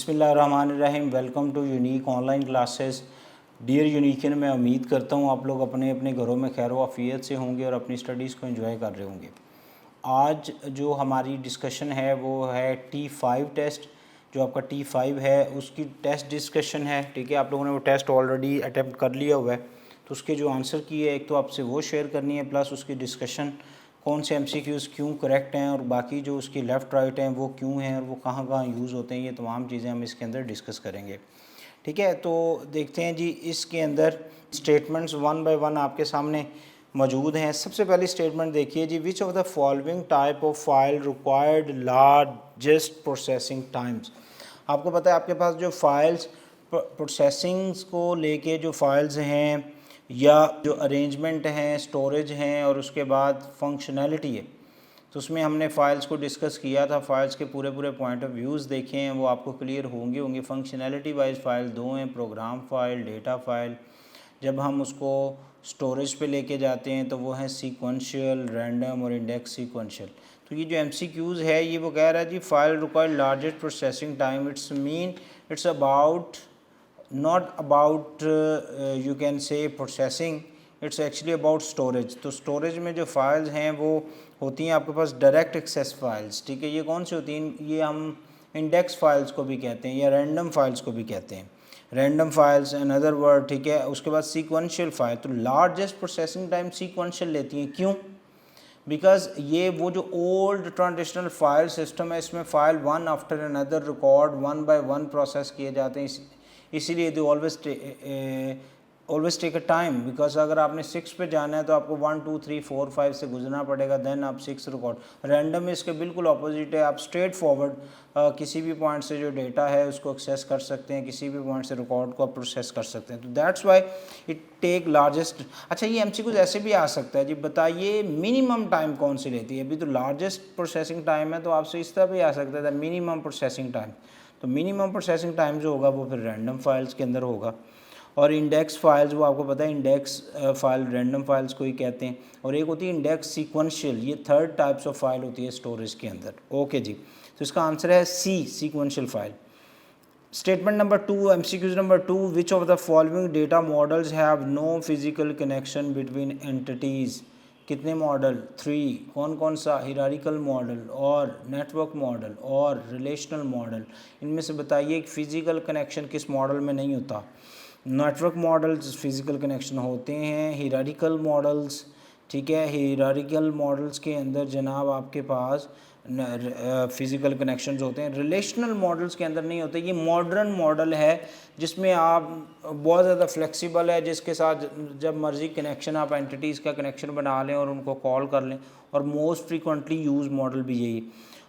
बिस्मिल्लाहिर्रहमानिर्रहीम। Welcome to unique online classes. Dear Uniquians, मैं उम्मीद करता हूँ आप लोग अपने अपने घरों में खैर आफियत से होंगे और अपनी स्टडीज़ को एंजॉय कर रहे होंगे। आज जो हमारी डिस्कशन है वो है T5 टेस्ट। जो आपका T5 है उसकी टेस्ट डिस्कशन है। ठीक है, आप लोगों ने वो टेस्ट ऑलरेडी अटैम्प्ट कर लिया हुआ है, तो उसके जो आंसर किए एक तो आपसे वो शेयर करनी है, प्लस उसकी डिस्कशन कौन से MCQs क्यों करेक्ट हैं और बाकी जो उसकी लेफ़्ट राइट हैं वो क्यों हैं और वो कहाँ कहाँ यूज़ होते हैं, ये तमाम चीज़ें हम इसके अंदर डिस्कस करेंगे। ठीक है, तो देखते हैं जी। इसके अंदर स्टेटमेंट्स वन बाय वन आपके सामने मौजूद हैं। सबसे पहली स्टेटमेंट देखिए जी, which of the following type of file required largest processing times. आपको पता है आपके पास जो फाइल्स प्रोसेसिंग्स को लेके जो फाइल्स हैं या जो अरेंजमेंट हैं, स्टोरेज हैं और उसके बाद फंक्शनैलिटी है, तो उसमें हमने फ़ाइल्स को डिस्कस किया था। फ़ाइल्स के पूरे पॉइंट ऑफ व्यूज़ देखे हैं, वो आपको क्लियर होंगे। फंक्शनैलिटी वाइज फ़ाइल दो हैं, प्रोग्राम फ़ाइल, डेटा फ़ाइल। जब हम उसको स्टोरेज पे लेके जाते हैं तो वो हैं सीक्वेंशियल, रैंडम और इंडेक्स सीक्वेंशियल। तो ये जो MCQs है ये वो कह रहा है जी, file require largest processing time. It's about not about you can say processing, it's actually about storage। तो स्टोरेज में जो फाइल्स हैं वो होती हैं आपके पास डायरेक्ट एक्सेस फाइल्स। ठीक है, ये कौन सी होती हैं? ये हम इंडेक्स फाइल्स को भी कहते हैं या रैंडम फाइल्स को भी कहते हैं, रैंडम फाइल्स अनदर वर्ड। ठीक है, उसके बाद सीक्वेंशियल फाइल। तो लार्जेस्ट प्रोसेसिंग टाइम सीक्वेंशियल लेती हैं। क्यों? बिकॉज ये वो जो ओल्ड ट्रांजिशनल फाइल सिस्टम है, इसमें file one after another record one by one process किए जाते हैं, इसीलिए they always take a time. Because अगर आपने 6 पे जाना है तो आपको 1 2 3 4 5 से गुजरना पड़ेगा, देन आप 6 रिकॉर्ड। रैंडम इसके बिल्कुल अपोजिट है, आप स्ट्रेट फॉरवर्ड किसी भी पॉइंट से जो डेटा है उसको एक्सेस कर सकते हैं, किसी भी पॉइंट से रिकॉर्ड को आप प्रोसेस कर सकते हैं। तो that's why it take largest. अच्छा, ये MCQs ऐसे भी आ सकता है जी, बताइए मिनिमम टाइम कौन सी लेती है? अभी तो लार्जेस्ट प्रोसेसिंग टाइम है, तो आपसे इस तरह भी आ सकता है मिनिमम प्रोसेसिंग टाइम। तो मिनिमम प्रोसेसिंग टाइम जो होगा वो फिर रैंडम फाइल्स के अंदर होगा। और इंडेक्स फाइल्स, वो आपको पता है इंडेक्स फाइल रैंडम फाइल्स को ही कहते हैं। और एक होती है इंडेक्स सीक्वेंशियल, ये थर्ड टाइप्स ऑफ फाइल होती है स्टोरेज के अंदर। ओके जी, तो इसका आंसर है C, sequential file. Statement number 2, MCQs number 2, which of the following data models have no physical connection between entities. कितने मॉडल? 3। कौन कौन सा? हिरारिकल मॉडल और नेटवर्क मॉडल और रिलेशनल मॉडल। इनमें से बताइए कि फ़िज़िकल कनेक्शन किस मॉडल में नहीं होता? नेटवर्क मॉडल्स फ़िज़िकल कनेक्शन होते हैं। हिरारिकल मॉडल्स, ठीक है, हिरारिकल मॉडल्स के अंदर जनाब आपके पास फ़िज़िकल कनेक्शंस होते हैं। रिलेशनल मॉडल्स के अंदर नहीं होते। ये मॉडर्न मॉडल है जिसमें आप बहुत ज़्यादा फ्लेक्सिबल है, जिसके साथ जब मर्ज़ी कनेक्शन आप एंटिटीज़ का कनेक्शन बना लें और उनको कॉल कर लें। और मोस्ट फ्रीक्वेंटली यूज़ मॉडल भी यही।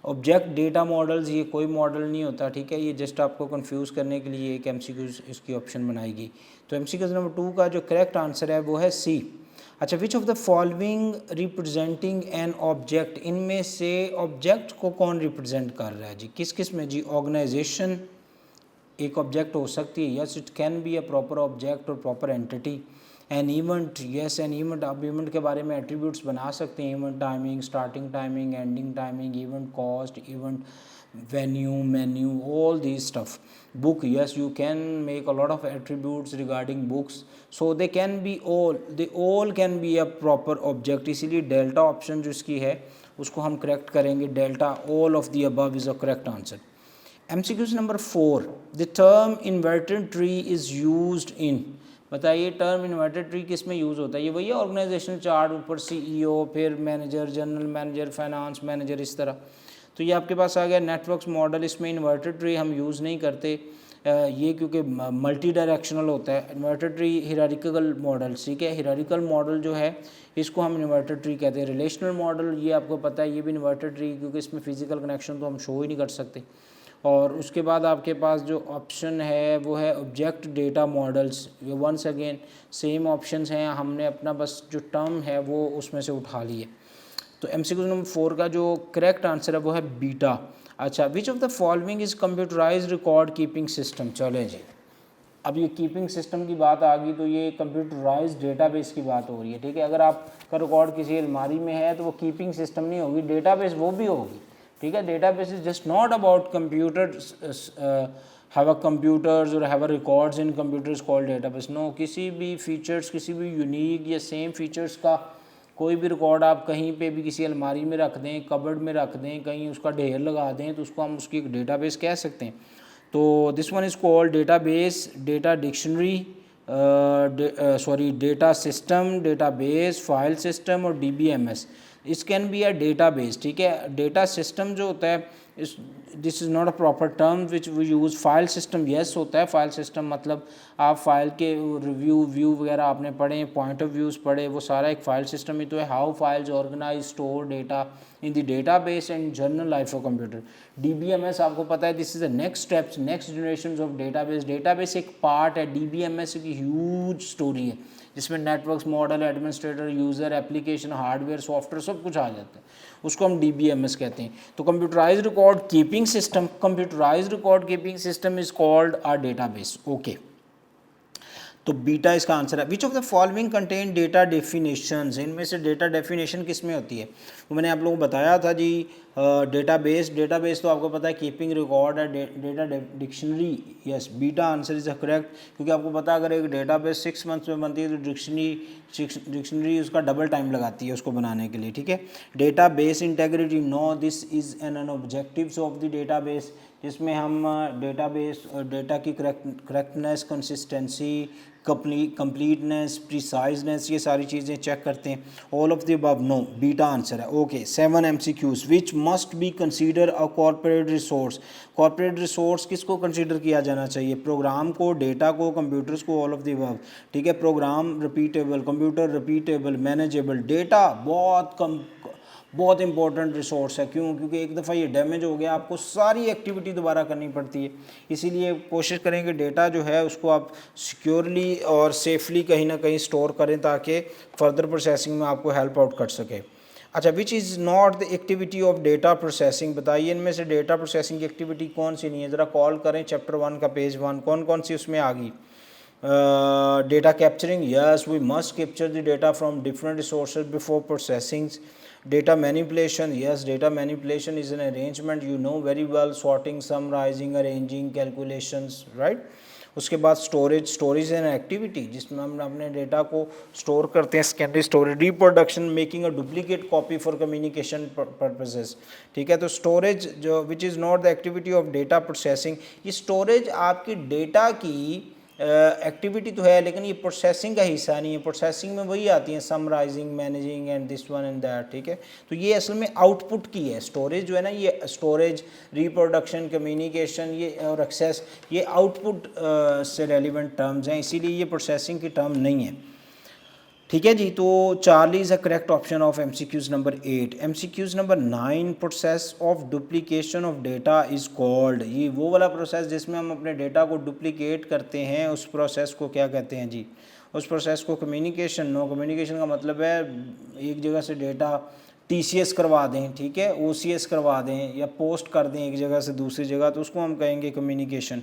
ऑब्जेक्ट डेटा मॉडल्स, ये कोई मॉडल नहीं होता। ठीक है, ये जस्ट आपको कंफ्यूज करने के लिए एक MCQ इसकी ऑप्शन बनाएगी। तो MCQ नंबर 2 का जो करेक्ट आंसर है वो है सी। अच्छा, विच of the following representing an object. इनमें से ऑब्जेक्ट को कौन रिप्रेजेंट कर रहा है जी? किस किस में जी? ऑर्गेनाइजेशन एक ऑब्जेक्ट हो सकती है, yes it can be a proper object और proper entity. An event, yes an event, आप इवेंट के बारे में एट्रीब्यूट्स बना सकते हैं। Event timing, starting timing, ending timing, event cost, event venue, menu, all these stuff. Book, yes you can make a lot of attributes regarding books, so they all can be a proper object। इसीलिए delta option जो इसकी है उसको हम correct करेंगे। Delta, all of the above is a correct answer। MCQs number 4, the term inverted tree is used in. बताइए term inverted tree किस में यूज़ होता है? ये वही है ऑर्गेनाइजेशनल चार्ट, ऊपर CEO, फिर manager, general manager, finance manager, इस तरह। तो ये आपके पास आ गया नेटवर्क्स मॉडल। इसमें इन्वर्टेड ट्री हम यूज़ नहीं करते ये क्योंकि मल्टी डायरेक्शनल होता है। इन्वर्टेड ट्री हिरारिकल मॉडल, ठीक है, हिरारिकल मॉडल जो है इसको हम इन्वर्टेड ट्री कहते हैं। रिलेशनल मॉडल ये आपको पता है ये भी इन्वर्टेड ट्री, क्योंकि इसमें फिजिकल कनेक्शन तो हम शो ही नहीं कर सकते। और उसके बाद आपके पास जो ऑप्शन है वो है ऑब्जेक्ट डेटा मॉडल्स। ये वंस अगेन सेम ऑप्शंस हैं, हमने अपना बस जो टर्म है वो उसमें से उठा लिए। तो MCQ नंबर 4 का जो करेक्ट आंसर है वो है बीटा। अच्छा, विच of the following is computerised record keeping system. चलें जी, अब ये कीपिंग सिस्टम की बात आ गई तो ये कंप्यूटराइज्ड डेटाबेस की बात हो रही है। ठीक है, अगर आपका रिकॉर्ड किसी अलमारी में है तो वो कीपिंग सिस्टम नहीं होगी, डेटाबेस वो भी होगी। ठीक है, database is just not about computer have a computers और have a records in computers called database. No, किसी भी फीचर्स, किसी भी यूनिक या सेम फीचर्स का कोई भी रिकॉर्ड आप कहीं पे भी किसी अलमारी में रख दें, कबर्ड में रख दें, कहीं उसका ढेर लगा दें, तो उसको हम उसकी एक डेटाबेस कह सकते हैं। तो this one is called database, data dictionary, data system, database, file system और DBMS। इस कैन बी अ डेटाबेस, ठीक है। डेटा सिस्टम जो होता है, इस this is not a proper term which we use. File system yes होता है। फाइल सिस्टम मतलब आप फाइल के रिव्यू व्यू वगैरह आपने पढ़े, पॉइंट ऑफ व्यूज़ पढ़े, वो सारा एक फाइल सिस्टम ही तो है। How files organize store data in the database and general life of computer. DBMS आपको पता है, this is the next steps, next generation of database. Database एक पार्ट है, DBMS की ह्यूज स्टोरी है जिसमें networks, model, administrator, user, application, hardware, software सब कुछ आ जाता है। उसको हम DBMS कहते हैं। तो computerize record keeping system, computerize record keeping system is called a database. Okay, तो बीटा इसका आंसर है। Which of the following contain data definitions, इनमें से डेटा डेफिनेशन किस में होती है? तो मैंने आप लोगों को बताया था जी, डेटाबेस, डेटाबेस तो आपको पता है कीपिंग रिकॉर्ड है। Data dictionary, yes, beta answer is correct, क्योंकि आपको पता है अगर एक डेटाबेस 6 मंथ्स में बनती है तो डिक्शनरी उसका डबल टाइम लगाती है उसको बनाने के लिए, ठीक है। Database integrity, no, this is an objectives of the database, जिसमें हम डेटाबेस डेटा की करेक्टनेस, कंसिस्टेंसी, कंप्लीटनेस, प्रिसाइजनेस, ये सारी चीज़ें चेक करते हैं। All of the above, no, beta answer है। Okay, 7 MCQs, which must be consider a corporate resource. Corporate resource किसको कंसीडर किया जाना चाहिए? प्रोग्राम को, डेटा को, कंप्यूटर्स को, ऑल ऑफ द अबव, ठीक है। Program repeatable, computer repeatable, manageable, data बहुत इंपॉर्टेंट रिसोर्स है। क्यों? क्योंकि एक दफ़ा ये डैमेज हो गया, आपको सारी एक्टिविटी दोबारा करनी पड़ती है। इसीलिए कोशिश करें कि डेटा जो है उसको आप सिक्योरली और सेफली कहीं ना कहीं स्टोर करें ताकि फर्दर प्रोसेसिंग में आपको हेल्प आउट कर सके। अच्छा, which is not the activity of data processing, बताइए इनमें से डेटा प्रोसेसिंग की एक्टिविटी कौन सी नहीं है? ज़रा कॉल करें चैप्टर 1 का पेज 1, कौन कौन सी उसमें आ गई? Data capturing, yes, we must capture the data from different resources before processing. Data manipulation, yes, data manipulation is an arrangement, you know very well, sorting, summarizing, arranging, calculations, right? उसके बाद storage and activity, जिसमें हम अपने data को store करते हैं, secondary storage, reproduction, making a duplicate copy for communication purposes, ठीक है। तो स्टोरेज जो which is not the activity of data processing, ये स्टोरेज आपकी डेटा की एक्टिविटी तो है, लेकिन ये प्रोसेसिंग का हिस्सा नहीं है। प्रोसेसिंग में वही आती है, summarizing, managing and this one and that, ठीक है। तो ये असल में आउटपुट की है। स्टोरेज जो है ना, ये स्टोरेज, रिप्रोडक्शन, कम्युनिकेशन, ये और एक्सेस, ये आउटपुट से रेलिवेंट टर्म्स हैं, इसीलिए ये प्रोसेसिंग की टर्म नहीं है, ठीक है जी। तो Charlie is a correct option of MCQs number 8। MCQs number 9, process of duplication of data is called, ये वो वाला प्रोसेस जिसमें हम अपने डेटा को डुप्लीकेट करते हैं, उस प्रोसेस को क्या कहते हैं जी? उस प्रोसेस को कम्युनिकेशन, नो, कम्युनिकेशन का मतलब है एक जगह से डेटा TCS करवा दें, ठीक है, OCS करवा दें या पोस्ट कर दें एक जगह से दूसरी जगह, तो उसको हम कहेंगे कम्युनिकेशन।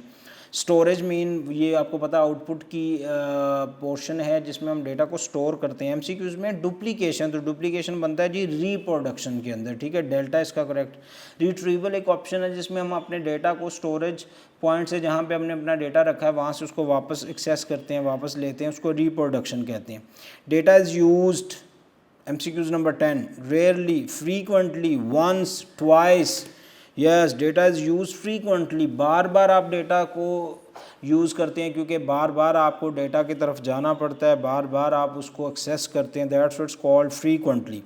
स्टोरेज मीन, ये आपको पता आउटपुट की पोर्शन है जिसमें हम डेटा को स्टोर करते हैं। MCQs में डुप्लीकेशन, तो डुप्लीकेशन बनता है जी रिप्रोडक्शन के अंदर, ठीक है, डेल्टा इसका करेक्ट। रिट्रीवल एक ऑप्शन है जिसमें हम अपने डेटा को स्टोरेज पॉइंट से, जहाँ पे हमने अपना डेटा रखा है, वहाँ से उसको वापस एक्सेस करते हैं, वापस लेते हैं, उसको रिप्रोडक्शन कहते हैं। Data is used, MCQs number 10, rarely, frequently, once, twice, yes, data is use frequently, बार बार आप डेटा को यूज़ करते हैं, क्योंकि बार बार आपको डेटा की तरफ जाना पड़ता है, बार बार आप उसको एक्सेस करते हैं, that's what's called frequently.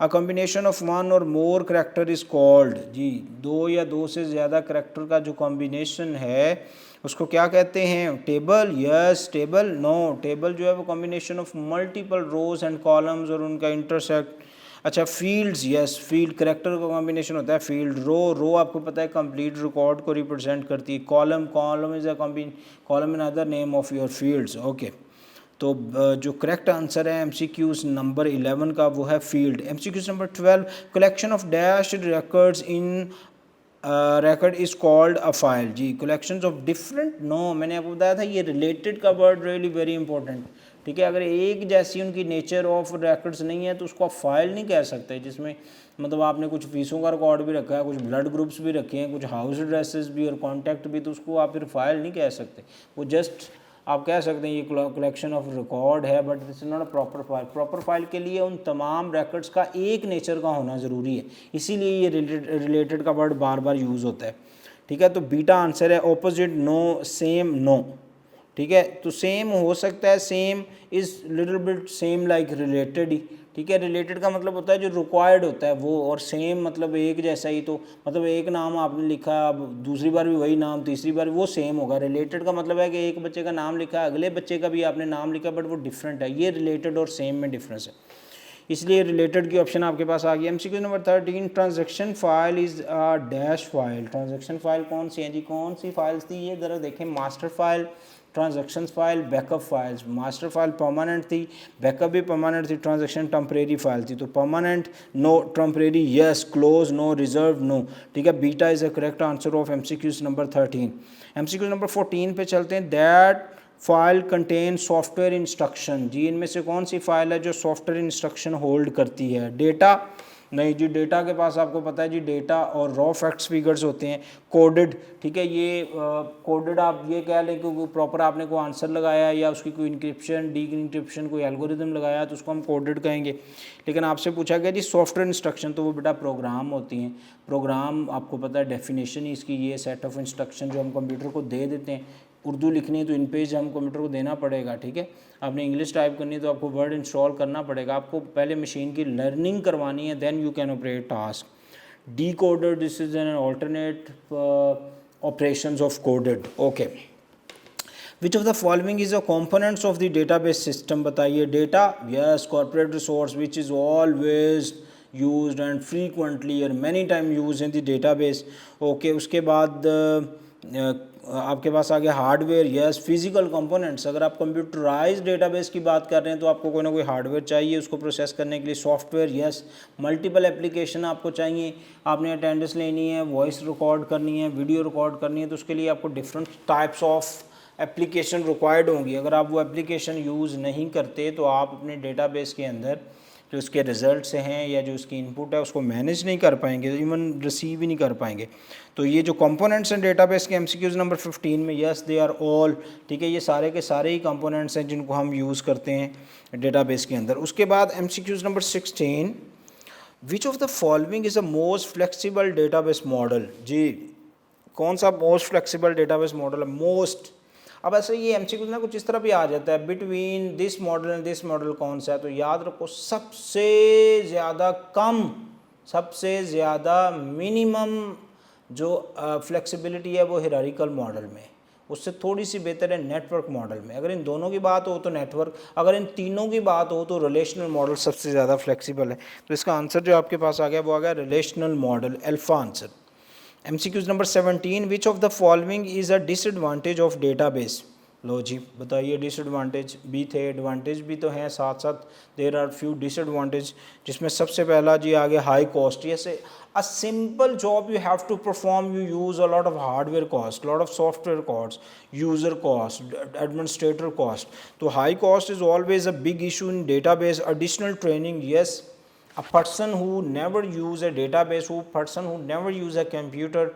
A combination of one और मोर करेक्टर इज़ कॉल्ड, जी, दो या दो से ज़्यादा करेक्टर का जो कॉम्बिनेशन है उसको क्या कहते हैं? Table, yes, table, no, table जो है वो combination of multiple rows and columns और उनका इंटरसेक्ट। अच्छा, फील्ड्स, यस, फील्ड करेक्टर का कॉम्बिनेशन होता है। फील्ड, रो आपको पता है कंप्लीट रिकॉर्ड को रिप्रेजेंट करती है। Column is a column in other name of your fields, okay. तो जो करेक्ट आंसर है MCQs नंबर 11 का वो है field. MCQs number 12, collection of dash records in record is called a file, जी, collections of different, no, मैंने आपको बताया था ये related का word really very important, ठीक है। अगर एक जैसी उनकी नेचर ऑफ रिकॉर्ड्स नहीं है तो उसको आप फाइल नहीं कह सकते, जिसमें मतलब आपने कुछ फीसों का रिकॉर्ड भी रखा है, कुछ ब्लड ग्रुप्स भी रखे हैं, कुछ हाउस एड्रेसेस भी और कॉन्टैक्ट भी, तो उसको आप फिर फाइल नहीं कह सकते। वो जस्ट आप कह सकते हैं ये कलेक्शन ऑफ रिकॉर्ड है, but this is not a proper file. Proper file के लिए उन तमाम रिकॉर्ड्स का एक नेचर का होना ज़रूरी है, इसीलिए ये रिलेटेड का वर्ड बार बार यूज़ होता है। ठीक है, तो बीटा आंसर है ऑपोजिट, नो, सेम, नो। ठीक है, तो सेम हो सकता है, same is little bit same like related ही। ठीक है, रिलेटेड का मतलब होता है जो रिक्वायर्ड होता है वो, और सेम मतलब एक जैसा ही, तो मतलब एक नाम आपने लिखा अब दूसरी बार भी वही नाम, तीसरी बार वो सेम होगा। रिलेटेड का मतलब है कि एक बच्चे का नाम लिखा है, अगले बच्चे का भी आपने नाम लिखा, बट वो डिफरेंट है। ये रिलेटेड और सेम में डिफरेंस है, इसलिए रिलेटेड की ऑप्शन आपके पास आ गई। MCQ number 13, transaction file is a dash file. Transaction file कौन सी है जी, कौन सी फाइल्स थी ये ज़रा देखें। Master file, transaction file, backup files. Master file permanent थी, बैकअप भी परमानेंट थी, ट्रांजैक्शन टेम्परेरी फाइल थी। तो permanent no, temporary yes, close no, reserve no. ठीक है, beta is a correct answer of MCQs number 13। MCQs number 14 पे चलते हैं। That file contain software instruction. जी इनमें से कौन सी फाइल है जो सॉफ्टवेयर इंस्ट्रक्शन होल्ड करती है? डेटा नहीं जी, डेटा के पास आपको पता है जी, डेटा और रॉ फैक्ट्स फिगर्स होते हैं। कोडेड, ठीक है, ये कोडेड आप ये कह लें कि प्रॉपर आपने कोई आंसर लगाया या उसकी कोई इंक्रिप्शन, डी इंक्रिप्शन, कोई एल्गोरिदम लगाया तो उसको हम कोडेड कहेंगे। लेकिन आपसे पूछा गया जी सॉफ्टवेयर इंस्ट्रक्शन, तो वो बेटा प्रोग्राम होती हैं। प्रोग्राम आपको पता है डेफिनेशन ही इसकी ये सेट ऑफ इंस्ट्रक्शन जो हम कंप्यूटर को दे देते हैं। उर्दू लिखनी है तो इन पेज हम कंप्यूटर को देना पड़ेगा। ठीक है, आपने इंग्लिश टाइप करनी है तो आपको वर्ड इंस्टॉल करना पड़ेगा। आपको पहले मशीन की लर्निंग करवानी है, then you can operate task. Decoded, this is an alternate operations of coded. Okay, which of the following is a components of the database system? बताइए। Data, yes, corporate resource which is always used and frequently or many time used in the database. Okay, उसके बाद आपके पास आ गया hardware, yes, physical components. अगर आप computerise database की बात कर रहे हैं तो आपको कोई ना कोई हार्डवेयर चाहिए उसको प्रोसेस करने के लिए। सॉफ्टवेयर, यस, मल्टीपल एप्लीकेशन आपको चाहिए। आपने अटेंडेंस लेनी है, वॉइस रिकॉर्ड करनी है, वीडियो रिकॉर्ड करनी है, तो उसके लिए आपको different types of application required होंगी। अगर आप वो एप्लीकेशन यूज़ नहीं करते तो आप अपने डेटाबेस के अंदर जो उसके रिज़ल्ट हैं या जो उसकी इनपुट है उसको मैनेज नहीं कर पाएंगे, इवन रिसीव ही नहीं कर पाएंगे। तो ये जो कंपोनेंट्स हैं डेटाबेस के एमसीक्यूज़ नंबर 15 में, यस दे आर ऑल, ठीक है, ये सारे के सारे ही कंपोनेंट्स हैं जिनको हम यूज़ करते हैं डेटाबेस के अंदर। उसके बाद MCQs number 16, which of the following is a most flexible database model? जी कौन सा मोस्ट फ्लेक्सिबल डेटाबेस मॉडल है? मोस्ट, अब ऐसे ये एमसीक्यू ना कुछ इस तरह भी आ जाता है, between this model and this model कौन सा है? तो याद रखो सबसे ज़्यादा कम, सबसे ज़्यादा मिनिमम जो फ्लेक्सिबिलिटी है वो हिरारिकल मॉडल में, उससे थोड़ी सी बेहतर है नेटवर्क मॉडल में। अगर इन दोनों की बात हो तो नेटवर्क, अगर इन तीनों की बात हो तो रिलेशनल मॉडल सबसे ज़्यादा फ्लेक्सिबल है। तो इसका आंसर जो आपके पास आ गया वो आ गया relational model, alpha answer. MCQs number 17, which of the following is a disadvantage of database? लो जी बताइए, डिसएडवांटेज भी थे, एडवांटेज भी तो हैं साथ साथ, देर आर फ्यू डिसएडवांटेज, जिसमें सबसे पहला जी आ गया हाई कॉस्ट। जैसे a simple job you have to perform, you use a lot of hardware cost, lot of software cost, user cost, administrator cost. तो high cost is always a big issue in database. Additional training, yes, a person who never use a database, who person who never use a computer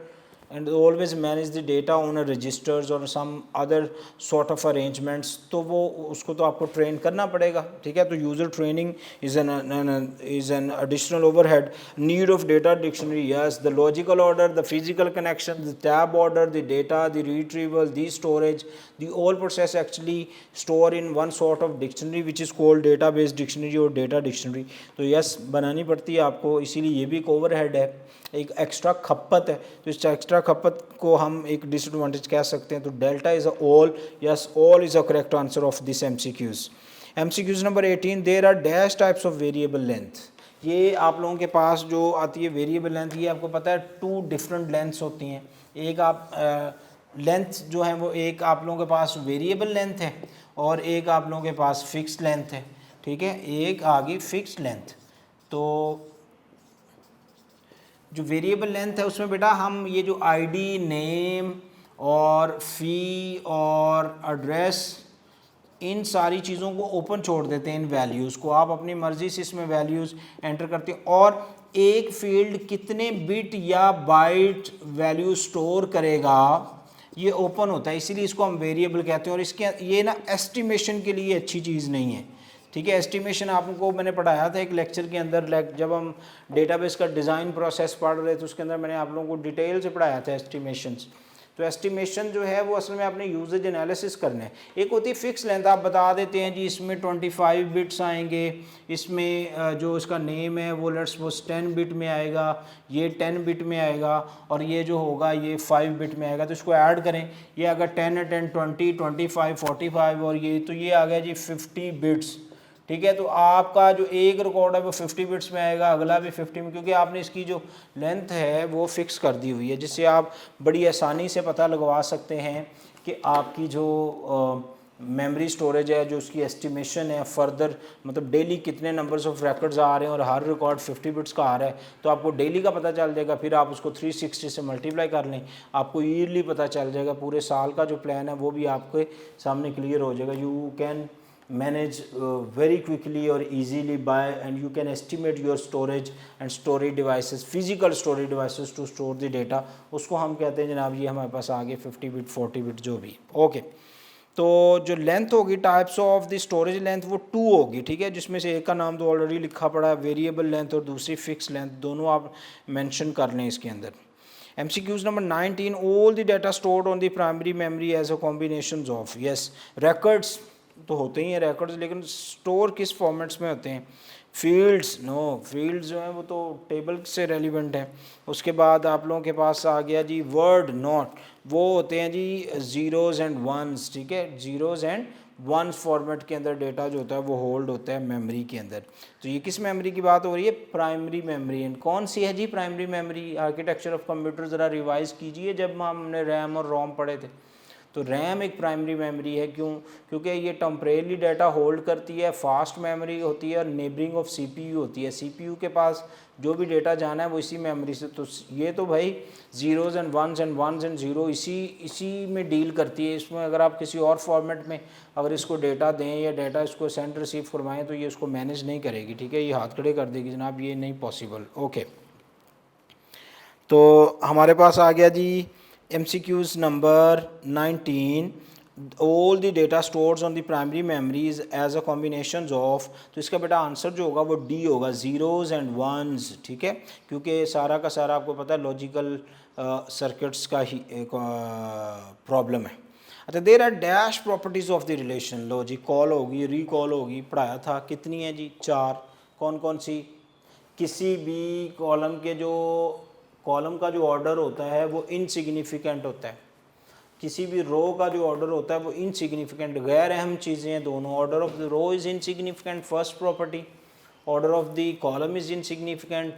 and always manage the data on a registers or some other sort of arrangements, तो वो उसको तो आपको train करना पड़ेगा। ठीक है, तो user training is an additional overhead. Need of data dictionary, yes, the logical order, the physical connection, the tab order, the data, the retrieval, the storage, the all process actually store in one sort of dictionary which is called data base dictionary और data dictionary. तो yes बनानी पड़ती है आपको, इसीलिए ये भी एक ओवरहेड है, एक एक्स्ट्रा खपत है। तो इस एक्स्ट्रा खपत को हम एक डिसएडवांटेज कह सकते हैं। तो delta is a all, yes, all is a correct answer of this MCQs. MCQs number 18, there are dash types of variable length. ये आप लोगों के पास जो आती है वेरिएबल लेंथ, ये आपको पता है 2 डिफरेंट लेंथ्स होती हैं। एक आप लेंथ जो है वो, एक आप लोगों के पास वेरिएबल लेंथ है और एक आप लोगों के पास फिक्स लेंथ है। ठीक है, एक आ गई फिक्स लेंथ। तो जो वेरिएबल लेंथ है उसमें बेटा हम ये जो आईडी, नेम और फ़ी और एड्रेस इन सारी चीज़ों को ओपन छोड़ देते हैं, इन वैल्यूज़ को आप अपनी मर्ज़ी से इसमें वैल्यूज़ एंटर करते हैं, और एक फील्ड कितने बिट या बाइट वैल्यू स्टोर करेगा ये ओपन होता है, इसीलिए इसको हम वेरिएबल कहते हैं। और इसके ये ना एस्टिमेशन के लिए अच्छी चीज़ नहीं है, ठीक है। एस्टिमेशन आपको मैंने पढ़ाया था एक लेक्चर के अंदर, जब हम डेटाबेस का डिज़ाइन प्रोसेस पढ़ रहे थे उसके अंदर मैंने आप लोगों को डिटेल से पढ़ाया था एस्टिमेशंस। तो एस्टिमेशन जो है वो असल में आपने यूजेज एनालिसिस करना है। एक होती है फिक्स लेंथ, आप बता देते हैं जी इसमें 25 बिट्स आएंगे, इसमें जो इसका नेम है वो लेट्स सपोज 10 बिट में आएगा, ये 10 बिट में आएगा, और ये जो होगा ये 5 बिट में आएगा। तो इसको ऐड करें, ये अगर 10 है 10, 20, 25, 45 और ये, तो ये आ गया जी 50 बिट्स, ठीक है। तो आपका जो एक रिकॉर्ड है वो 50 बिट्स में आएगा, अगला भी 50 में, क्योंकि आपने इसकी जो लेंथ है वो फिक्स कर दी हुई है, जिससे आप बड़ी आसानी से पता लगवा सकते हैं कि आपकी जो मेमोरी स्टोरेज है, जो उसकी एस्टिमेशन है फर्दर, मतलब डेली कितने नंबर्स ऑफ रिकॉर्ड्स आ रहे हैं और हर रिकॉर्ड 50 बिट्स का आ रहा है, तो आपको डेली का पता चल जाएगा। फिर आप उसको 360 से मल्टीप्लाई कर लें, आपको ईयरली पता चल जाएगा, पूरे साल का जो प्लान है वो भी आपके सामने क्लियर हो जाएगा। You can manage very quickly or easily by, and you can estimate your storage and storage devices, physical storage devices to store the data। उसको हम कहते हैं जनाब, ये हमारे पास आ गए 50 बिट 40 बिट जो भी, ओके। तो जो लेंथ होगी, types of the storage length वो 2 होगी, ठीक है, जिसमें से एक का नाम तो ऑलरेडी लिखा पड़ा है वेरिएबल लेंथ, और दूसरी फिक्स लेंथ, दोनों आप मेंशन कर लें इसके अंदर। MCQs number 19, all the data stored on the primary memory as a combination of, yes records तो होते ही हैं रिकॉर्ड्स, लेकिन स्टोर किस फॉर्मेट्स में होते हैं? फील्ड्स, नो, फील्ड्स जो हैं वो तो टेबल से रेलिवेंट है। उसके बाद आप लोगों के पास आ गया जी वर्ड नोट, वो होते हैं जी ज़ीरोज़ एंड वंस, ठीक है, ज़ीरोज़ एंड वंस फॉर्मेट के अंदर डेटा जो होता है वो होल्ड होता है मेमोरी के अंदर। तो ये किस मेमोरी की बात हो रही है? Primary memory. एंड कौन सी है जी primary memory? Architecture of computer ज़रा रिवाइज कीजिए, जब हमने रैम और रोम पढ़े थे। तो रैम एक प्राइमरी मेमोरी है, क्यों? क्योंकि ये टेम्परेरी डाटा होल्ड करती है, फास्ट मेमोरी होती है और नेबरिंग ऑफ सीपीयू होती है। सीपीयू के पास जो भी डेटा जाना है वो इसी मेमोरी से, तो ये तो भाई zeros and ones and zero इसी में डील करती है। इसमें अगर आप किसी और फॉर्मेट में अगर इसको डेटा दें या डाटा इसको सेंड रिसीव करवाएं तो ये उसको मैनेज नहीं करेगी, ठीक है, ये हाथ खड़े कर देगी जनाब, ये नहीं पॉसिबल, ओके। तो हमारे पास आ गया जी MCQs number 19, all the data stores on the primary memories as a combinations of, तो इसका बेटा आंसर जो होगा वो D होगा, ज़ीरोज़ एंड वंस, ठीक है, क्योंकि सारा का सारा आपको पता है लॉजिकल सर्किट्स का ही एक प्रॉब्लम है। अच्छा, there are dash properties of the relation, लो जी, कॉल होगी, रिकॉल होगी, पढ़ाया था, कितनी है जी? 4। कौन कौन सी? किसी भी कॉलम का जो ऑर्डर होता है वो इनसिग्निफिकेंट होता है, किसी भी रो का जो ऑर्डर होता है वो इनसिग्निफिकेंट, गैर अहम चीज़ें हैं दोनों। Order of the row is insignificant, first property. Order of the column is insignificant,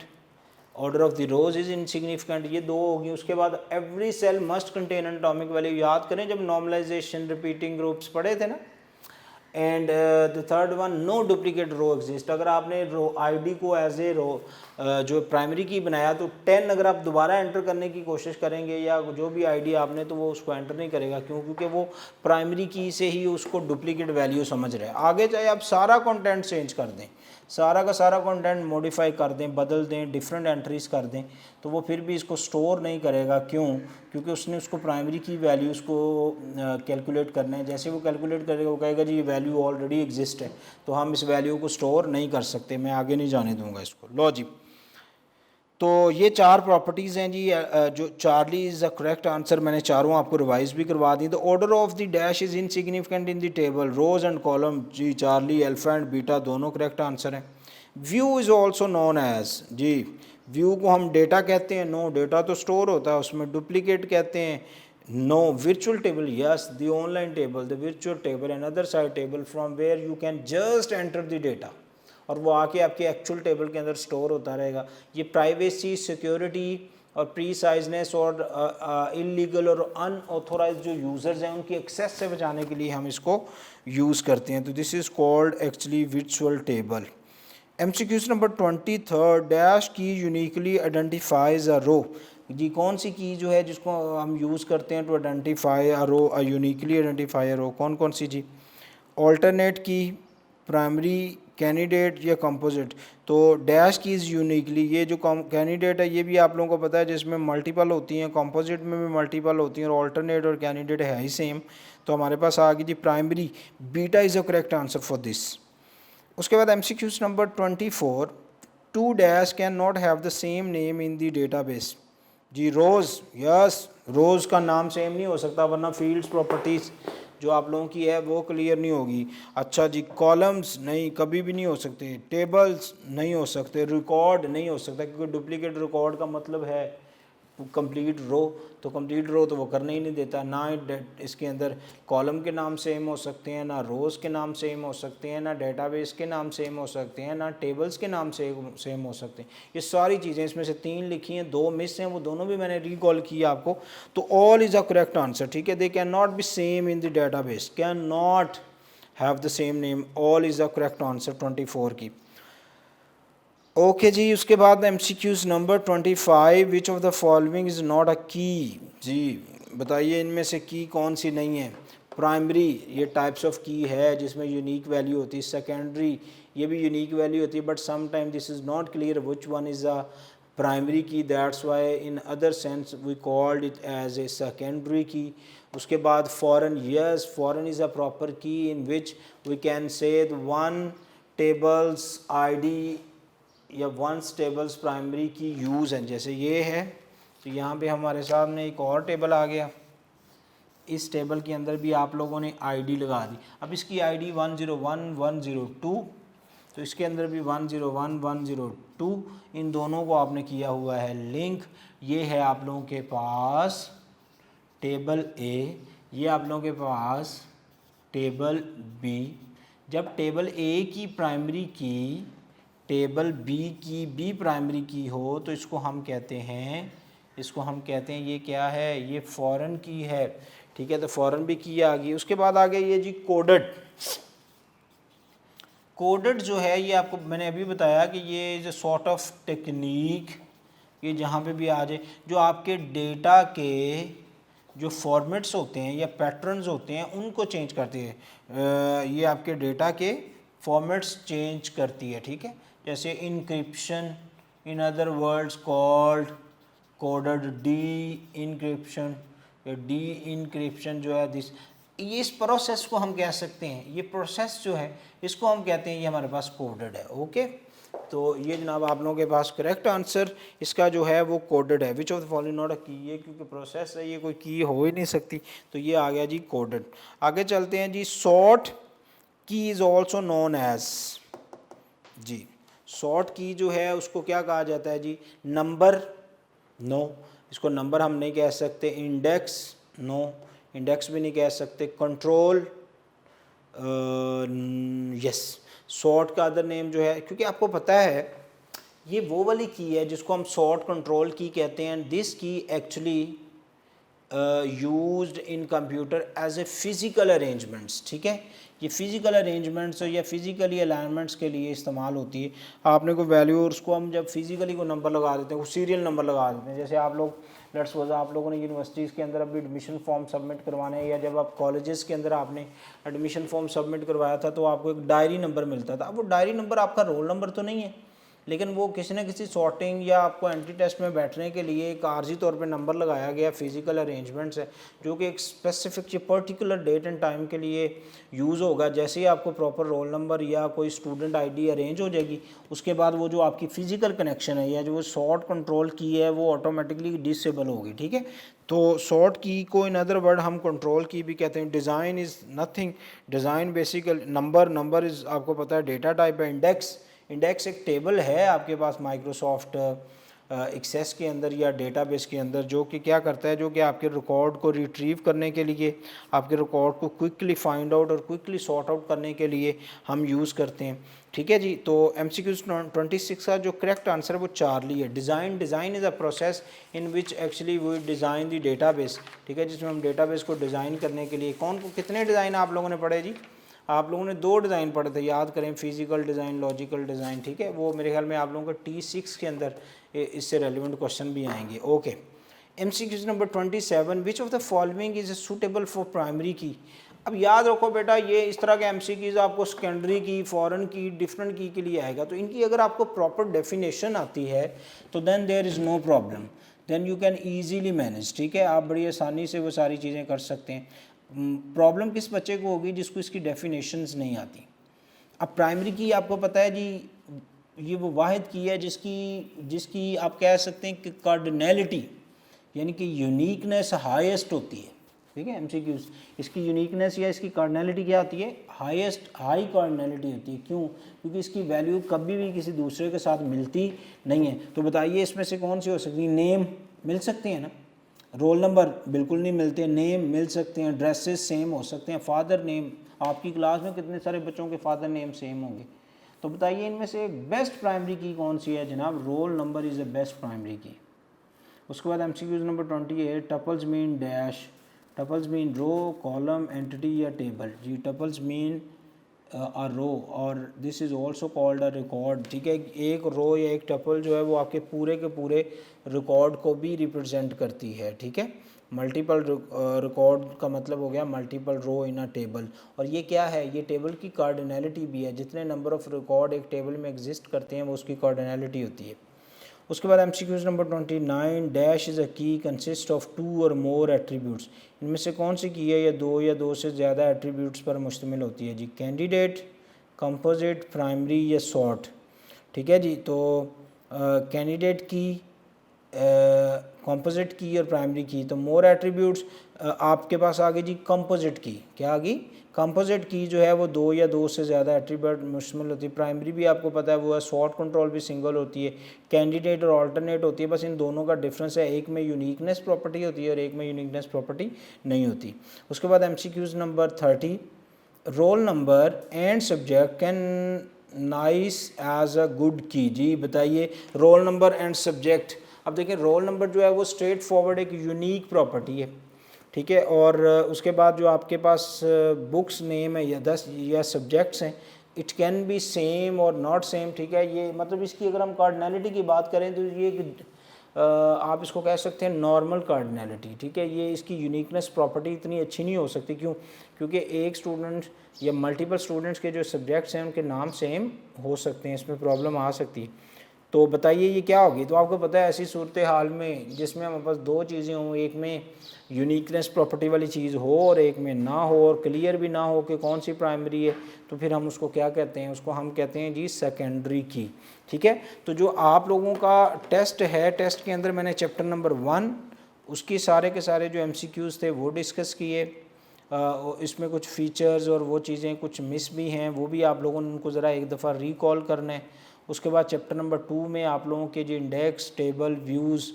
order of the rows is insignificant, ये 2 होगी। उसके बाद every cell must contain atomic value, याद करें जब नॉर्मलाइजेशन रिपीटिंग ग्रुप्स पढ़े थे ना। And the third one, no duplicate row exist. अगर आपने रो आईडी को एज ए रो जो प्राइमरी की बनाया तो 10 अगर आप दोबारा एंटर करने की कोशिश करेंगे या जो भी आईडी आपने, तो वो उसको एंटर नहीं करेगा, क्यों? क्योंकि वो प्राइमरी की से ही उसको डुप्लीकेट वैल्यू समझ रहे हैं। आगे चाहे आप सारा कंटेंट चेंज कर दें, सारा का सारा कंटेंट मॉडिफाई कर दें, बदल दें, डिफरेंट एंट्रीज कर दें, तो वो फिर भी इसको स्टोर नहीं करेगा, क्यों? क्योंकि उसने उसको प्राइमरी की वैल्यूज़ को कैलकुलेट करना है। जैसे वो कैलकुलेट करेगा वो कहेगा जी ये वैल्यू ऑलरेडी एग्जिस्ट है, तो हम इस वैल्यू को स्टोर नहीं कर सकते, मैं आगे नहीं जाने दूंगा इसको। लो जी, तो ये 4 प्रॉपर्टीज़ हैं जी, जो Charlie is the correct answer, मैंने चारों आपको रिवाइज भी करवा दी। The order of the dash is insignificant in the table, rows and column, जी चार्ली, अल्फा एंड बीटा दोनों करेक्ट आंसर हैं। View is also known as, जी व्यू को हम डेटा कहते हैं, नो, डेटा तो स्टोर होता है उसमें। डुप्लीकेट कहते हैं, no. Virtual table, yes, the online table, the virtual table and other side table from where you can just enter the data, और वो आके आपके एक्चुअल टेबल के अंदर स्टोर होता रहेगा। ये प्राइवेसी, सिक्योरिटी और प्रीसाइजनेस और इलीगल और अनऑथोराइज जो यूज़र्स हैं उनकी एक्सेस से बचाने के लिए हम इसको यूज़ करते हैं। तो this is called actually virtual table. MCQs number 23, dash की यूनिकली आइडेंटिफाइज अ रो, जी कौन सी की जो है जिसको हम यूज़ करते हैं to identify a row, uniquely identify a row, कौन कौन सी जी? ऑल्टरनेट की, प्राइमरी, कैंडिडेट या कंपोजिट। तो डैश कीज़ यूनिकली, ये जो कैंडिडेट है ये भी आप लोगों को पता है जिसमें मल्टीपल होती हैं, कंपोजिट में भी मल्टीपल होती हैं, और ऑल्टरनेट और कैंडिडेट है ही सेम। तो हमारे पास आ गई थी primary, beta is a correct answer for this. उसके बाद MCQs number 24, two dash can not have the same name in the database. जी रोज़, यस, रोज़ का नाम सेम नहीं हो सकता वरना फील्ड्स प्रॉपर्टीज़ जो आप लोगों की है वो क्लियर नहीं होगी। अच्छा जी, कॉलम्स नहीं, कभी भी नहीं हो सकते, टेबल्स नहीं हो सकते, रिकॉर्ड नहीं हो सकता, क्योंकि डुप्लीकेट रिकॉर्ड का मतलब है कंप्लीट रो, तो कंप्लीट रो तो वो करने ही नहीं देता। ना इसके अंदर कॉलम के नाम सेम हो सकते हैं, ना रोज़ के नाम सेम हो सकते हैं, ना डेटाबेस के नाम सेम हो सकते हैं, ना टेबल्स के नाम सेम हो सकते हैं। ये सारी चीज़ें, इसमें से 3 लिखी हैं, 2 मिस हैं, वो दोनों भी मैंने रिकॉल किया आपको। तो all is a correct answer, ठीक है। They can not be same in the database, can not have the same name, all is a correct answer 24 की। ओके जी, उसके बाद MCQs number 25, which of the following is not अ की। जी बताइए इनमें से की कौन सी नहीं है। प्राइमरी, ये टाइप्स ऑफ की है जिसमें यूनिक वैल्यू होती है। सेकेंडरी, ये भी यूनिक वैल्यू होती है, but some time this is not clear which one is a primary key, that's why in other sense we called it as a secondary key. उसके बाद foreign, yes, foreign is a proper key in which we can say one tables ID या one's tables primary key use है। जैसे ये है, तो यहाँ पे हमारे सामने एक और टेबल आ गया, इस टेबल के अंदर भी आप लोगों ने ID लगा दी। अब इसकी ID 101 102, तो इसके अंदर भी 101 102, इन दोनों को आपने किया हुआ है लिंक। ये है आप लोगों के पास टेबल A, ये आप लोगों के पास टेबल B। जब टेबल A की प्राइमरी की टेबल B की भी प्राइमरी की हो तो इसको हम कहते हैं, ये क्या है, ये फॉरेन की है, ठीक है। तो फॉरेन भी की आ गई। उसके बाद आ गया ये जी कोडेड। कोडेड जो है ये आपको मैंने अभी बताया कि ये is a sort of technique, ये जहाँ पे भी आ जाए, जो आपके डेटा के जो फॉर्मेट्स होते हैं या पैटर्न्स होते हैं उनको चेंज करती है। ये आपके डेटा के फॉर्मेट्स चेंज करती है, ठीक है। जैसे encryption, in other words called coded D encryption या डी इनक्रिप्शन जो है दिस, ये इस प्रोसेस को हम कह सकते हैं, ये प्रोसेस जो है इसको हम कहते हैं ये हमारे पास कोडेड है। ओके, तो ये जनाब आप लोगों के पास करेक्ट आंसर इसका जो है वो कोडेड है। Which of the following not a की, ये क्योंकि प्रोसेस है ये कोई की हो ही नहीं सकती, तो ये आ गया जी कोडेड। आगे चलते हैं जी, short key is also known as, जी शॉर्ट की जो है उसको क्या कहा जाता है जी, नंबर, नो, इसको नंबर हम नहीं कह सकते। इंडेक्स, नो, इंडेक्स भी नहीं कह सकते। Control, yes. शॉर्ट का अदर नेम जो है, क्योंकि आपको पता है ये वो वाली की है जिसको हम शॉर्ट कंट्रोल की कहते हैं। This key actually used in computer as a physical arrangements, ठीक है। ये फिज़िकल अरेंजमेंट्स या फिज़िकली अलाइनमेंट्स के लिए इस्तेमाल होती है। आपने कोई वैल्यू और उसको हम जब फिज़िकली को नंबर लगा देते हैं, वो सीरियल नंबर लगा देते हैं। जैसे आप लोग लेट्स सपोज आप लोगों ने यूनिवर्सिटीज़ के अंदर अभी एडमिशन फॉर्म सबमिट करवाने हैं, या जब आप कॉलेजेस के अंदर आपने एडमिशन फॉर्म सबमिट करवाया था तो आपको एक डायरी नंबर मिलता था। अब वो डायरी नंबर आपका रोल नंबर तो नहीं है, लेकिन वो किसी न किसी सॉर्टिंग या आपको एंट्री टेस्ट में बैठने के लिए एक आर्जी तौर पे नंबर लगाया गया फिज़िकल अरेंजमेंट्स है, जो कि एक specific particular date and time के लिए यूज़ होगा। जैसे ही आपको प्रॉपर रोल नंबर या कोई स्टूडेंट आईडी अरेंज हो जाएगी, उसके बाद वो जो आपकी फ़िज़िकल कनेक्शन है या जो शॉर्ट कंट्रोल की है वो ऑटोमेटिकली डिसेबल होगी, ठीक है। तो शॉर्ट की को इन अदर वर्ड हम कंट्रोल की भी कहते हैं। Design is nothing, design basically number is आपको पता है डेटा टाइप है। इंडेक्स एक टेबल है आपके पास माइक्रोसॉफ्ट एक्सेस के अंदर या डेटाबेस के अंदर, जो कि क्या करता है, जो कि आपके रिकॉर्ड को रिट्रीव करने के लिए, आपके रिकॉर्ड को क्विकली फाइंड आउट और क्विकली सॉर्ट आउट करने के लिए हम यूज़ करते हैं, ठीक है जी। तो MCQs 26 का जो करेक्ट आंसर है वो चार्ली है। Design is a process in which actually we design the database, ठीक है, जिसमें हम डेटाबेस को डिज़ाइन करने के लिए कितने डिज़ाइन आप लोगों ने पढ़े जी, आप लोगों ने 2 डिज़ाइन पढ़े थे, याद करें, फिजिकल डिज़ाइन, लॉजिकल डिज़ाइन, ठीक है। वो मेरे ख्याल में आप लोगों को T6 के अंदर इससे रेलिवेंट क्वेश्चन भी आएंगे। Okay, MCQs number 27, which of the following is suitable for primary की। अब याद रखो बेटा, ये इस तरह के एमसीक्यूज आपको सेकेंडरी की, फॉरेन की, डिफरेंट की के लिए आएगा, तो इनकी अगर आपको प्रॉपर डेफिनेशन आती है तो then there is no problem, then you can easily manage, ठीक है, आप बड़ी आसानी से वो सारी चीज़ें कर सकते हैं। प्रॉब्लम किस बच्चे को होगी जिसको इसकी डेफिनेशंस नहीं आती। अब प्राइमरी की आपको पता है जी, ये वो वाहिद की है जिसकी आप कह सकते हैं कि कार्डिनैलिटी यानी कि यूनिकनेस हाईएस्ट होती है, ठीक है। एमसीक्यूज इसकी यूनिकनेस या इसकी कार्डिनैलिटी क्या होती है, हाईएस्ट, हाई कार्डिनैलिटी होती है। क्यों? क्योंकि इसकी वैल्यू कभी भी किसी दूसरे के साथ मिलती नहीं है। तो बताइए इसमें से कौन सी हो सकती है? नेम मिल सकते हैं ना, रोल नंबर बिल्कुल नहीं मिलते, नेम मिल सकते हैं, ड्रेसेस सेम हो सकते हैं, फादर नेम, आपकी क्लास में कितने सारे बच्चों के फादर नेम सेम होंगे। तो बताइए इनमें से बेस्ट प्राइमरी की कौन सी है जनाब? Role number is the best primary key. उसके बाद MCQs number 28, tuples mean dash, tuples mean row, column, entity या टेबल। जी टपल्स मीन अ रो और this is also called a record, ठीक है। एक रो या एक टपल जो है वो आपके पूरे के पूरे रिकॉर्ड को भी रिप्रेजेंट करती है, ठीक है। मल्टीपल रिकॉर्ड का मतलब हो गया मल्टीपल रो इन अ टेबल। और ये क्या है? ये टेबल की कार्डिनैलिटी भी है, जितने नंबर ऑफ रिकॉर्ड एक टेबल में एग्जिस्ट करते हैं वो उसकी कार्डिनैलिटी होती है। उसके बाद MCQs number 29, dash is a की कंसिस्ट ऑफ 2 और मोर एट्रीब्यूट्स। इनमें से कौन सी की है? या दो से ज़्यादा एट्रीब्यूट्स पर मुश्तमिल होती है जी। कैंडिडेट, कंपोजिट, प्राइमरी या सॉर्ट, ठीक है जी। तो कैंडिडेट की, कंपोजिट की और प्राइमरी की। तो मोर एट्रीब्यूट्स आपके पास आ गई जी कंपोजिट की। क्या आ गई? कंपोजिट की जो है वो 2 या 2 से ज़्यादा एट्रीब्यूट मुश्तमिल होती है। प्राइमरी भी आपको पता है वो है, सॉर्ट कंट्रोल भी सिंगल होती है, कैंडिडेट और अल्टरनेट होती है। बस इन दोनों का डिफरेंस है, एक में यूनिकनेस प्रॉपर्टी होती है और एक में यूनिकनेस प्रॉपर्टी नहीं होती। उसके बाद MCQs number 30, roll number and subject can nice as a good key. जी बताइए रोल नंबर एंड सब्जेक्ट। अब देखिए रोल नंबर जो है वो स्ट्रेट फॉरवर्ड एक यूनिक प्रॉपर्टी है, ठीक है। और उसके बाद जो आपके पास बुक्स नेम है या 10 या सब्जेक्ट्स हैं, इट कैन बी सेम और नॉट सेम, ठीक है। ये मतलब इसकी अगर हम कार्डिनैलिटी की बात करें तो ये आप इसको कह सकते हैं नॉर्मल कार्डिनैलिटी, ठीक है। ये इसकी यूनिकनेस प्रॉपर्टी इतनी अच्छी नहीं हो सकती। क्यों? क्योंकि एक स्टूडेंट या मल्टीपल स्टूडेंट्स के जो सब्जेक्ट्स हैं उनके नाम सेम हो सकते हैं, इसमें प्रॉब्लम आ सकती है। तो बताइए ये क्या होगी? तो आपको पता है ऐसी सूरत हाल में जिसमें हमारे पास दो चीज़ें हों, एक में यूनिकनेस प्रॉपर्टी वाली चीज़ हो और एक में ना हो, और क्लियर भी ना हो कि कौन सी प्राइमरी है, तो फिर हम उसको क्या कहते हैं? उसको हम कहते हैं जी सेकेंडरी की, ठीक है। तो जो आप लोगों का टेस्ट है, टेस्ट के अंदर मैंने चैप्टर नंबर 1 उसकी सारे के सारे जो एमसीक्यूज़ थे वो डिस्कस किए। इसमें कुछ फीचर्स और वो चीज़ें कुछ मिस भी हैं, वो भी आप लोगों ने उनको ज़रा एक दफ़ा रिकॉल करना है। उसके बाद चैप्टर नंबर 2 में आप लोगों के जो इंडेक्स, टेबल, व्यूज़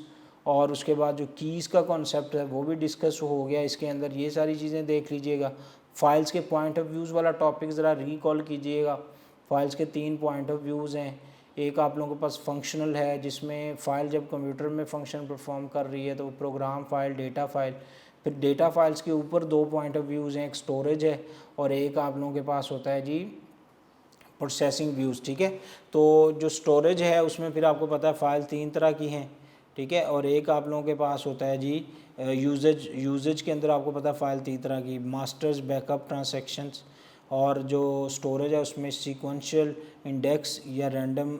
और उसके बाद जो कीज़ का कॉन्सेप्ट है वो भी डिस्कस हो गया इसके अंदर, ये सारी चीज़ें देख लीजिएगा। फाइल्स के पॉइंट ऑफ व्यूज़ वाला टॉपिक ज़रा रिकॉल कीजिएगा। फाइल्स के 3 पॉइंट ऑफ व्यूज़ हैं। एक आप लोगों के पास फंक्शनल है, जिसमें फ़ाइल जब कंप्यूटर में फंक्शन परफॉर्म कर रही है तो वो प्रोग्राम फाइल, डेटा फाइल। फिर डेटा फाइल्स के ऊपर 2 पॉइंट ऑफ व्यूज़ हैं, एक स्टोरेज है और एक आप लोगों के पास होता है जी प्रोसेसिंग व्यूज़, ठीक है। तो जो स्टोरेज है उसमें फिर आपको पता है फ़ाइल 3 तरह की हैं, ठीक है। और एक आप लोगों के पास होता है जी यूजेज के अंदर आपको पता है फ़ाइल 3 तरह की, मास्टर्स, बैकअप, ट्रांसैक्शंस। और जो स्टोरेज है उसमें सीक्वेंशियल, इंडेक्स या रैंडम,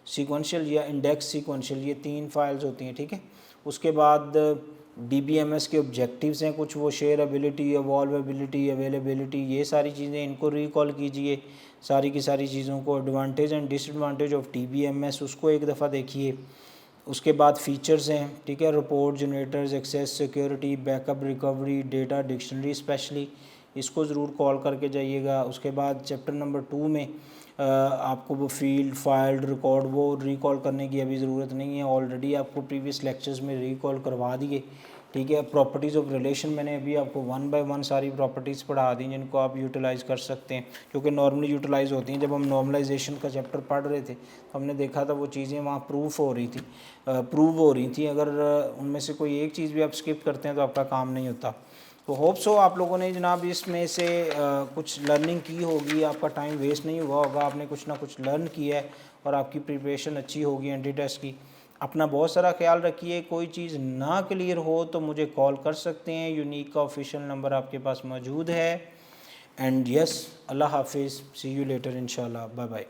सीक्वेंशियल या इंडेक्स सीक्वेंशियल, ये 3 फाइल्स होती हैं, ठीक है। उसके बाद DBMS के ऑब्जेक्टिव्स हैं कुछ, वो शेयरबिलिटी, एवॉल्वेबिलिटी, अवेलेबिलिटी, ये सारी चीज़ें इनको रिकॉल कीजिए सारी की सारी चीज़ों को। Advantage and disadvantage of DBMS उसको एक दफ़ा देखिए। उसके बाद फीचर्स हैं, ठीक है, report generators, access, security, backup, recovery, data dictionary specially, इसको ज़रूर कॉल करके जाइएगा। उसके बाद चैप्टर नंबर 2 में आपको वो फील्ड, फाइल, रिकॉर्ड वो रिकॉल करने की अभी ज़रूरत नहीं है, ऑलरेडी आपको प्रीवियस लेक्चर्स में रिकॉल करवा दिए, ठीक है। प्रॉपर्टीज़ ऑफ रिलेशन मैंने अभी आपको 1 बाय 1 सारी प्रॉपर्टीज़ पढ़ा दी जिनको आप यूटिलाइज़ कर सकते हैं, क्योंकि नॉर्मली यूटिलाइज़ होती हैं। जब हम नॉर्मलाइजेशन का चैप्टर पढ़ रहे थे तो हमने देखा था वो चीज़ें वहाँ प्रूव हो रही थी। अगर उनमें से कोई एक चीज़ भी आप स्किप करते हैं तो आपका काम नहीं होता। तो होप सो आप लोगों ने जनाब इसमें से कुछ लर्निंग की होगी, आपका टाइम वेस्ट नहीं हुआ होगा, आपने कुछ ना कुछ लर्न किया है और आपकी प्रिपरेशन अच्छी होगी एंटी टेस्ट की। अपना बहुत सारा ख्याल रखिए। कोई चीज़ ना क्लियर हो तो मुझे कॉल कर सकते हैं, यूनिक का ऑफिशियल नंबर आपके पास मौजूद है। एंड यस, अल्लाह हाफिज़, सी यू लेटर इंशाल्लाह, बाय बाय।